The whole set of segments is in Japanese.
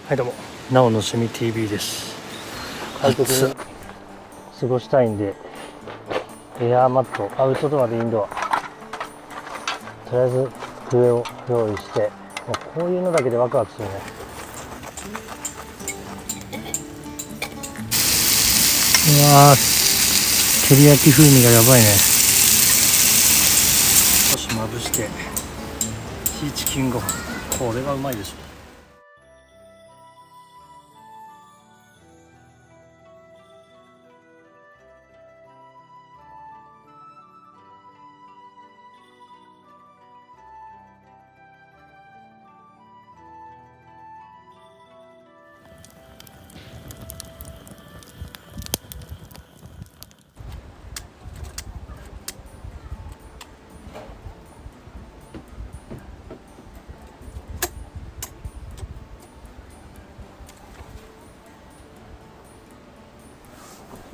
はいどうも、なおの趣味 TV です。快適に過ごしたいんで、エアーマット、アウトドアでインドア、とりあえず笛を用意して、もうこういうのだけでワクワクするね。うわー、照り焼き風味がやばいね。少しまぶしてシーチキンご飯、これはうまいでしょ。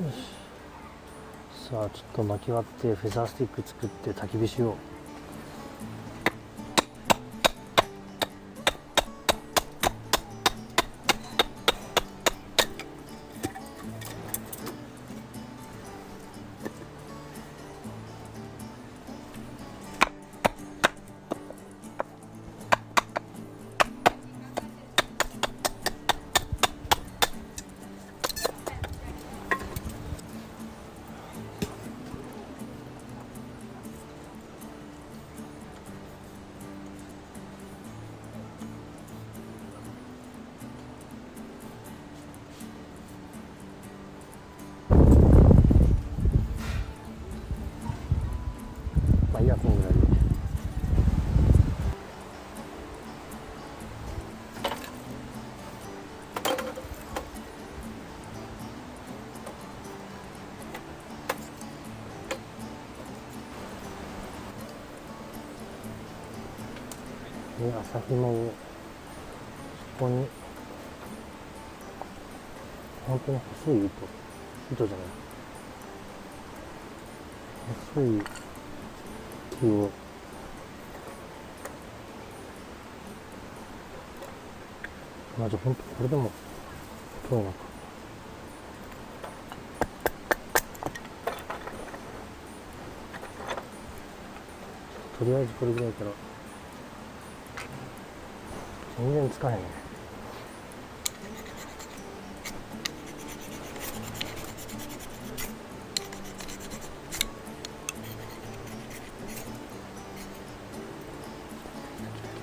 よし、さあちょっと巻き割ってフェザースティック作って焚き火しよう。まあいいや、こんぐらいで。で、麻紐をここに本当に細い糸じゃない細い木をまず本当これでも太いのか。とりあえずこれぐらいから全然つかへんね。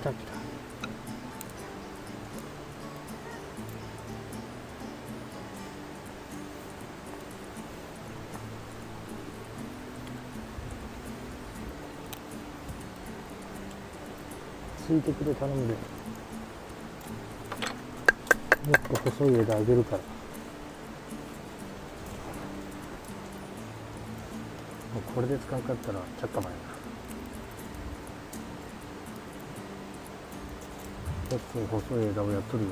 来た来た。ついてくれ、頼むで。もっと細い枝あげるから。もうこれで使うかったらちゃっかまやな。結構細い枝をやっとるよ。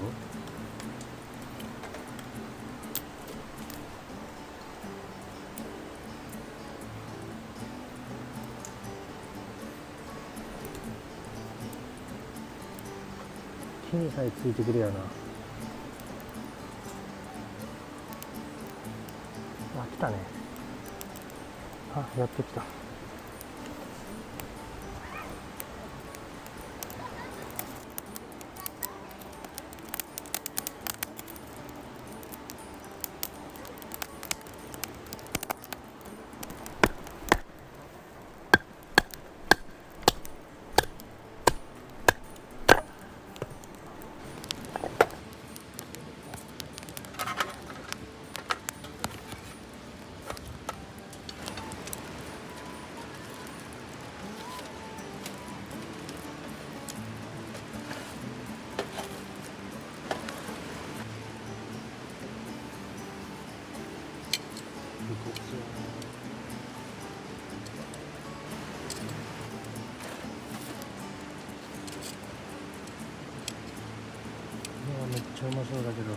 木にさえついてくれやな。あ、来たね。あ、やっと来た。めっちゃうまそうだけど。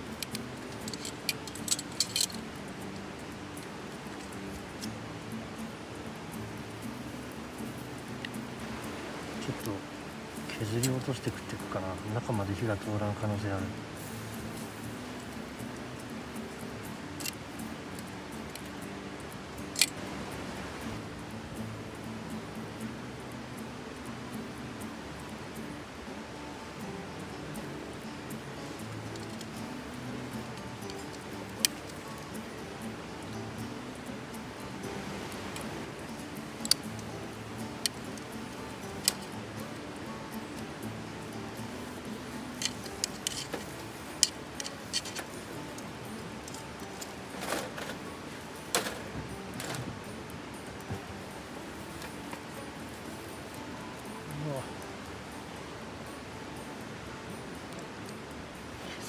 ちょっと削り落として食っていくかな。中まで火が通らん可能性ある。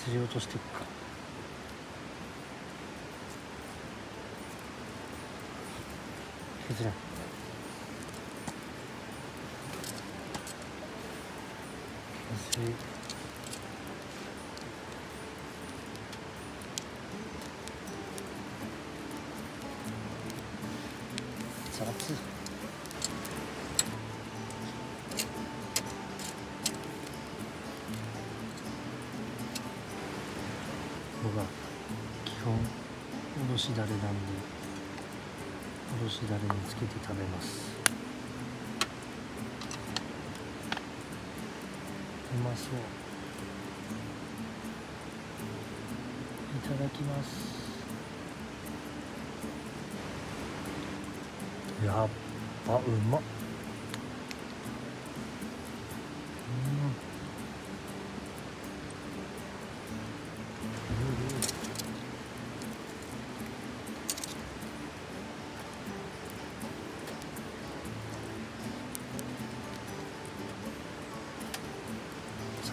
すり落としていくか。削れん。削り熱々。僕は基本おろしだれなんで、おろしだれにつけて食べます。うまそう。いただきます。やっぱうまっ。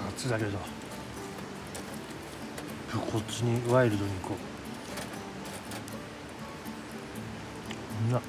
熱だけどこっちにワイルドに行こう。うわっ。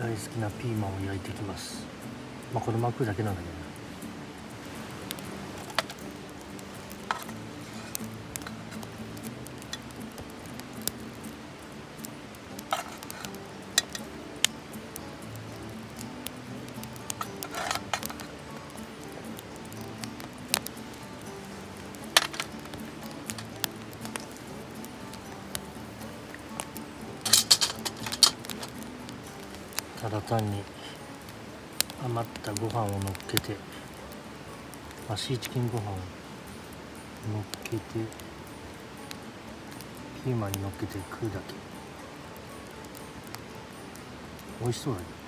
大好きなピーマンを焼いていきます。まあこれ巻くだけなんだけどね。ただ単に余ったご飯をのっけて、シーチキンご飯をのっけてピーマンにのっけて食うだけ。美味しそうだけど。